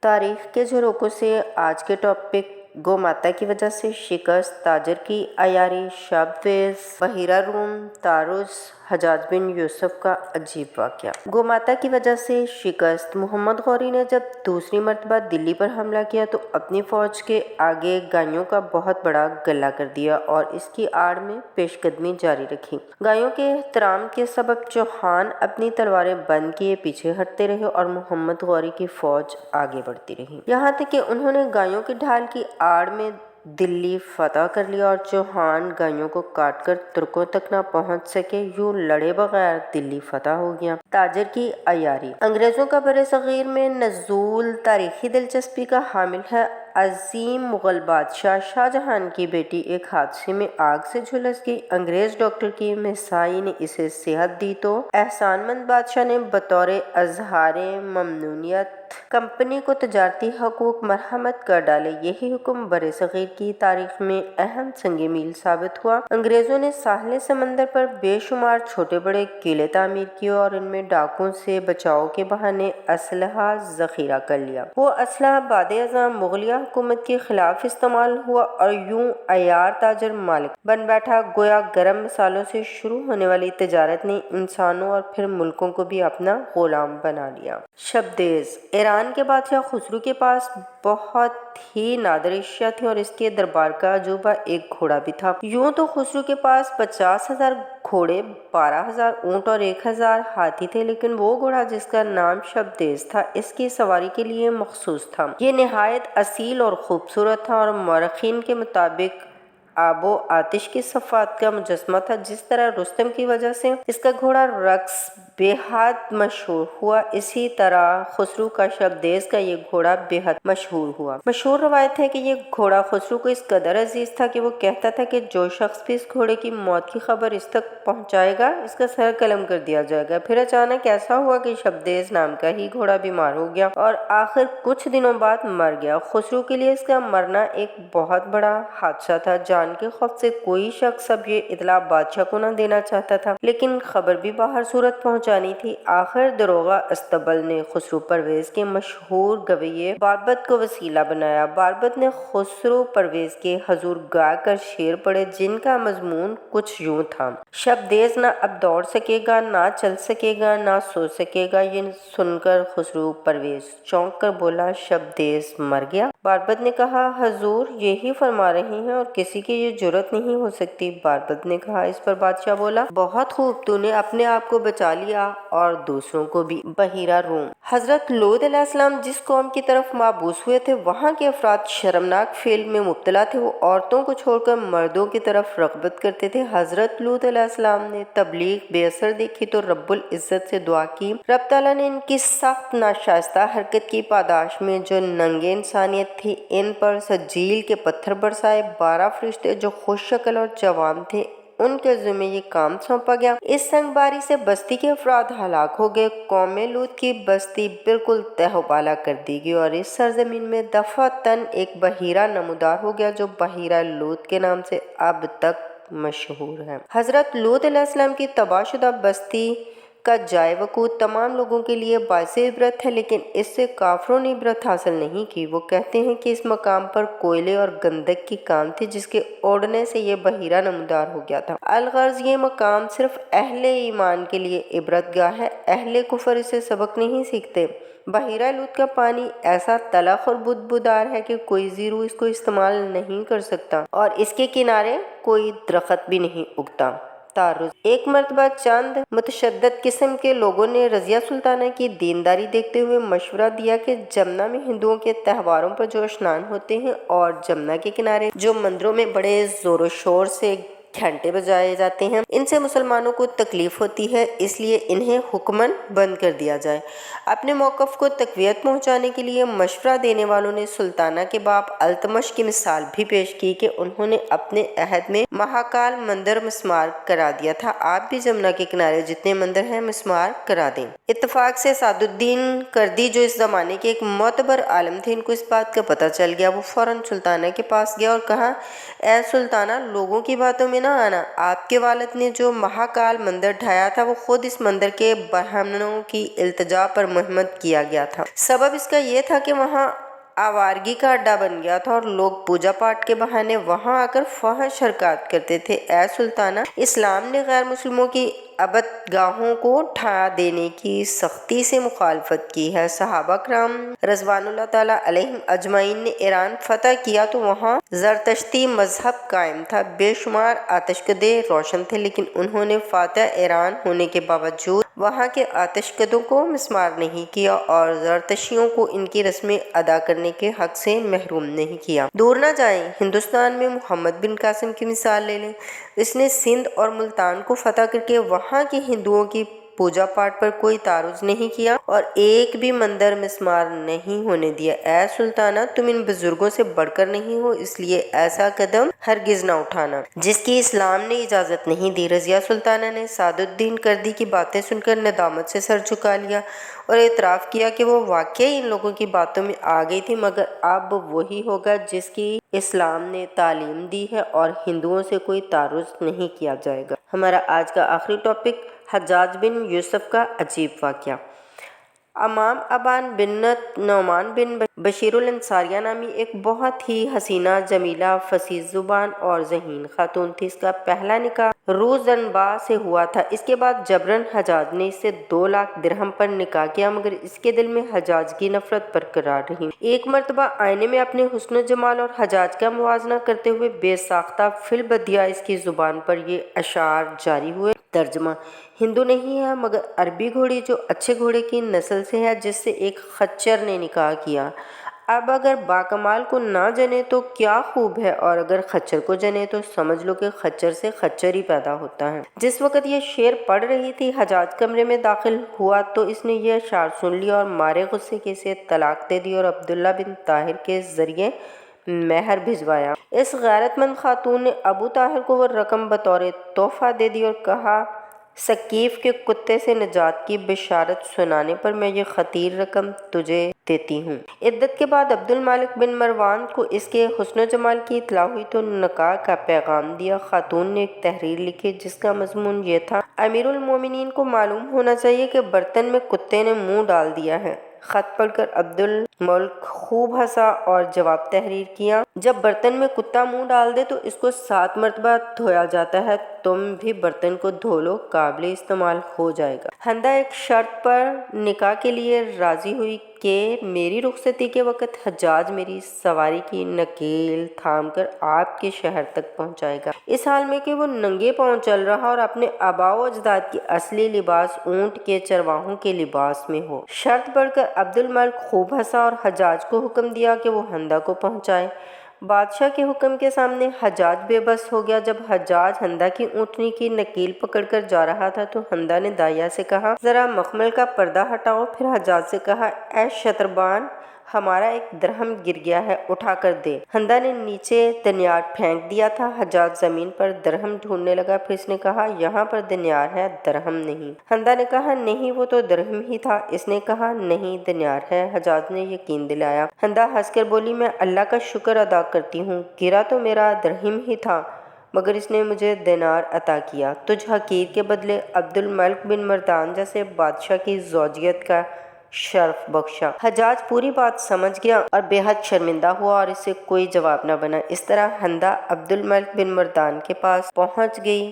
तारीख के झरोकों से आज के टॉपिक गौ माता की वजह से शिकस्त, ताजर की अयारी, शबवेज, बहिरा रूम, तारुस, हजाज बिन यूसुफ का अजीब वाक़या। गौ माता की वजह से शिकस्त। मोहम्मद गौरी ने जब दूसरी मरतबा दिल्ली पर हमला किया तो अपनी फ़ौज के आगे गायों का बहुत बड़ा गला कर दिया और इसकी आड़ में पेशकदमी जारी रखी। गायों के एहतराम के सबब चौहान अपनी तलवारें बंद किए पीछे हटते रहे और मोहम्मद गौरी की फ़ौज आगे बढ़ती रही, यहाँ तक कि उन्होंने गायों की ढाल की आड़ में दिल्ली फतह कर लिया और चौहान गायों को काटकर तुर्कों तक न पहुंच सके, यूं लड़े बगैर दिल्ली फतह हो गया। ताजर की अयारी। अंग्रेजों का बरे-सग़ीर में नज़ूल तारीखी दिलचस्पी का हामिल है। अजीम मुग़ल बादशाह शाहजहां की बेटी एक हादसे में आग से झुलस गई। अंग्रेज डॉक्टर की मेसाई ने इसे सेहत दी तो एहसानमंद बादशाह ने बतौर अज़हारे ममनूनियत कंपनी को तजारती हकूक मरहमत कर डाले। यही हुक्म बरे-सग़ीर की तारीख में अहम संगे मील साबित हुआ। अंग्रेजों ने साहिल समंदर पर बेशुमार छोटे बड़े किले तामीर किए और इनमें डाकुओं से बचाव के बहाने असलहा ज़ख़ीरा कर लिया। वो असलहा बाद-ए-आज़म मुग़लिया हुकूमत के खिलाफ इस्तेमाल हुआ और यूं अयार ताजर मालिक बन बैठा। गोया गरम मसालों से शुरू होने वाली तजारत ने इंसानों और फिर मुल्कों को भी अपना ग़ुलाम बना लिया। शबदेज़। ईरान के बादशाह खुसरो के पास बहुत ही नादिर अशिया थी और इसके दरबार का अजूबा एक घोड़ा भी था। यूं तो खुसरो के पास 50,000 घोड़े, 12,000 ऊँट और 1,000 हाथी थे, लेकिन वो घोड़ा जिसका नाम शबदेज़ था इसकी सवारी के लिए मखसूस था। ये निहायत असील और खूबसूरत था और मौरख़ीन के मुताबिक आबो आतिश की सफ़ात का मुजस्मा था। जिस तरह रुस्तम की वजह से इसका घोड़ा रक्स बेहद मशहूर हुआ, इसी तरह खुसरो का शबदेज़ का ये घोड़ा बेहद मशहूर हुआ। मशहूर रवायत है कि ये घोड़ा खुसरो को इस कदर अजीज था कि वो कहता था कि जो शख्स भी इस घोड़े की मौत की खबर इस तक पहुंचाएगा इसका सर कलम कर दिया जाएगा। फिर अचानक ऐसा हुआ कि शबदेज़ नाम का ही घोड़ा बीमार हो गया और आखिर कुछ दिनों बाद मर गया। खुसरो के लिए इसका मरना एक बहुत बड़ा हादसा था। जान के खौफ से कोई शख्स अब ये इतला बादशाह को न देना चाहता था, लेकिन खबर भी बाहर सूरत पहुंचानी थी। आखिर दरोगा अस्तबल ने खुसरो परवेज के मशहूर गवैये बारबत को वसीला बनाया। बारबत ने खुसरो परवेज के हजूर गा कर शेर पढ़े, जिनका मजमून कुछ यूं था: शबदेज़ ना अब दौड़ सकेगा, ना चल सकेगा, ना सो सकेगा। ये सुनकर खुसरो परवेज चौंक कर बोला, शबदेज़ मर गया? बारबत ने कहा, हजूर यही फरमा रहे हैं और किसी की ये जुर्रत नहीं हो सकती। बारबत ने कहा। इस पर बादशाह बोला, बहुत खूब, तूने अपने आप को बचा लिया और दूसरों को भी। बहिरा रूम। हजरत लूत अलैहिस्सलाम जिस कौम की तरफ माबूस हुए थे, वहाँ के अफराद शर्मनाक फेल में मुब्तला थे। वो औरतों को छोड़कर मर्दों की तरफ रग़बत करते थे। हजरत लूत अलैहिस्सलाम ने तबलीग बेअसर देखी तो रब्बुल इज़्ज़त से दुआ की। रब ताला ने इनकी सख्त नाशाइस्ता हरकत की पादाश में जो नंगे इंसानियत थी, इन पर सजील के पत्थर बरसाए। 12 फरिश्ते जो खुश शक्ल और जवान थे, उनके ज़िम्मे ये काम सौंपा गया। इस संगबारी से बस्ती के अफराद हलाक हो गए। कौम लूत की बस्ती बिल्कुल तहबाला कर दी गई और इस सरजमीन में दफातन एक बहिरा नमूदार हो गया, जो बहिरा लूत के नाम से अब तक मशहूर है। हजरत लूत अलैहिस्सलाम की तबाहशुदा बस्ती का जाए वकूत तमाम लोगों के लिए बाइसे इबरत है, लेकिन इससे काफरों ने इबरत हासिल नहीं की। वो कहते हैं कि इस मकाम पर कोयले और गंधक की कान थी, जिसके ओढ़ने से ये बहिरा नमदार हो गया था। अलगर्ज ये मकाम सिर्फ अहले ईमान के लिए इबरत गाह है, अहले कुफर इसे सबक नहीं सीखते। बहिरा लूत का पानी ऐसा तलख और बुदबुदार है कि कोई जीरू इसको इस्तेमाल नहीं कर सकता और इसके किनारे कोई दरख्त भी नहीं उगता। तारुज़। एक मरतबा चंद मुतशद्दद किस्म के लोगों ने रज़िया सुल्ताना की दीनदारी देखते हुए मशवरा दिया कि जमुना में हिंदुओं के त्योहारों पर जो स्नान होते हैं और जमुना के किनारे जो मंदिरों में बड़े जोर शोर से घंटे बजाए जाते हैं, इनसे मुसलमानों को तकलीफ होती है, इसलिए इन्हें हुक्मन बंद कर दिया जाए। अपने मौक़िफ़ को तक़वियत पहुँचाने के लिए मशवरा देने वालों ने सुल्ताना के बाप अल्तमश की मिसाल भी पेश की कि उन्होंने अपने अहद में महाकाल मंदिर मिस्मार करा दिया था। आप भी जमुना के किनारे जितने मंदिर हैं मिस्मार करा दें। इत्तफाक से सादुद्दीन कर्दी, जो इस ज़माने के एक मोतबर आलम थे, इनको इस बात का पता चल गया। वो फ़ौरन सुल्ताना के पास गया और कहा, ए सुल्ताना, लोगों की बातों में میں نہ آنا۔ آپ کے والد نے جو مہاکال مندر ڈھایا تھا وہ خود اس مندر کے برہمنوں کی التجا پر مرمت کیا گیا تھا۔ سبب اس کا یہ تھا کہ وہاں آوارگی کا اڈا بن گیا تھا اور لوگ پوجا پاٹ کے بہانے وہاں آ کر فحش حرکات کرتے تھے۔ اے سلطانہ، اسلام نے غیر مسلموں کی عبادت گاہوں کو ڈھا دینے کی سختی سے مخالفت کی ہے۔ صحابہ کرام رضوان اللہ تعالیٰ علیہم اجمعین نے ایران فتح کیا تو وہاں زرتشتی مذہب قائم تھا۔ بے شمار آتش کدے روشن تھے، لیکن انہوں نے فاتح ایران ہونے کے باوجود وہاں کے آتش کدوں کو مسمار نہیں کیا اور زرتشتیوں کو ان کی رسمیں ادا کرنے کے حق سے محروم نہیں کیا۔ دور نہ جائیں، ہندوستان میں محمد بن قاسم کی مثال لے لیں۔ اس نے سندھ اور ملتان کو فتح کر کے وہاں کے ہندوؤں کی پوجا پاٹ پر کوئی تعرض نہیں کیا اور ایک بھی مندر مسمار نہیں ہونے دیا۔ اے سلطانہ، تم ان بزرگوں سے بڑھ کر نہیں ہو، اس لیے ایسا قدم ہرگز نہ اٹھانا جس کی اسلام نے اجازت نہیں دی۔ رضیہ سلطانہ نے سعد الدین کردی کی باتیں سن کر ندامت سے سر جھکا لیا اور اعتراف کیا کہ وہ واقعی ان لوگوں کی باتوں میں آ گئی تھی، مگر اب وہی ہوگا جس کی اسلام نے تعلیم دی ہے اور ہندوؤں سے کوئی تعرض نہیں کیا جائے گا۔ ہمارا آج کا آخری ٹاپک حجاج بن یوسف کا عجیب واقعہ۔ امام ابان بنت نعمان بن بشیر الانصاریہ نامی ایک بہت ہی حسینہ، جمیلہ، فصیح زبان اور ذہین خاتون تھی۔ اس کا پہلا نکاح روزنبا سے ہوا تھا۔ اس کے بعد جبراً حجاج نے اس سے 2 لاکھ درہم پر نکاح کیا، مگر اس کے دل میں حجاج کی نفرت برقرار رہی۔ ایک مرتبہ آئینے میں اپنے حسن و جمال اور حجاج کا موازنہ کرتے ہوئے بے ساختہ فی البدیہہ اس کی زبان پر یہ اشعار جاری ہوئے۔ ترجمہ: ہندو نہیں ہے مگر عربی گھوڑی جو اچھے گھوڑے کی نسل سے ہے، جس سے ایک خچر نے نکاح کیا۔ اب اگر باکمال کو نہ جنے تو کیا خوب ہے، اور اگر خچر کو جنے تو سمجھ لو کہ خچر سے خچر ہی پیدا ہوتا ہے۔ جس وقت یہ شعر پڑھ رہی تھی، حجاج کمرے میں داخل ہوا تو اس نے یہ اشعار سن لیا اور مارے غصے کے اسے طلاق دے دی اور عبداللہ بن طاہر کے ذریعے مہر بھجوایا۔ اس غیرت مند خاتون نے ابو طاہر کو وہ رقم بطور تحفہ دے دی اور کہا، ثقیف کے کتے سے نجات کی بشارت سنانے پر میں یہ خطیر رقم تجھے دیتی ہوں۔ عدت کے بعد عبد الملک بن مروان کو اس کے حسن و جمال کی اطلاع ہوئی تو نکاح کا پیغام دیا۔ خاتون نے ایک تحریر لکھی جس کا مضمون یہ تھا: امیر المومنین کو معلوم ہونا چاہیے کہ برتن میں کتے نے منہ ڈال دیا ہے۔ خط پڑھ کر عبد الملک خوب ہنسا اور جواب تحریر کیا: جب برتن میں کتا منہ ڈال دے تو اس کو 7 مرتبہ دھویا جاتا ہے، تم بھی برتن کو دھو لو، قابل استعمال ہو جائے گا۔ ہندا ایک شرط پر نکاح کے لیے راضی ہوئی کہ میری رخصتی کے وقت حجاج میری سواری کی نکیل تھام کر آپ کے شہر تک پہنچائے گا، اس حال میں کہ وہ ننگے پاؤں چل رہا اور اپنے آباء و اجداد کی اصلی لباس اونٹ کے چرواہوں کے لباس میں ہو۔ شرط پڑھ کر عبد الملک خوب ہنسا اور حجاج کو حکم دیا کہ وہ ہندا کو پہنچائے۔ بادشاہ کے حکم کے سامنے حجاج بے بس ہو گیا۔ جب حجاج ہندا کی اونٹنی کی نکیل پکڑ کر جا رہا تھا تو ہندا نے دائیا سے کہا، ذرا مخمل کا پردہ ہٹاؤ۔ پھر حجاج سے کہا، اے شتربان، ہمارا ایک درہم گر گیا ہے، اٹھا کر دے۔ ہندا نے نیچے دینار پھینک دیا تھا۔ حجاج زمین پر درہم ڈھونڈنے لگا، پھر اس نے کہا، یہاں پر دینار ہے، درہم نہیں۔ ہندا نے کہا، نہیں، وہ تو درہم ہی تھا۔ اس نے کہا، نہیں، دینار ہے۔ حجاج نے یقین دلایا۔ ہندا ہنس کر بولی، میں اللہ کا شکر ادا کرتی ہوں، گرا تو میرا درہم ہی تھا مگر اس نے مجھے دینار عطا کیا، تجھ حقیر کے بدلے عبد الملک بن مردان جیسے بادشاہ کی زوجیت کا شرف بخشا۔ حجاج پوری بات سمجھ گیا اور بے حد شرمندہ ہوا اور اس سے کوئی جواب نہ بنا۔ اس طرح ہندا عبد الملک بن مردان کے پاس پہنچ گئی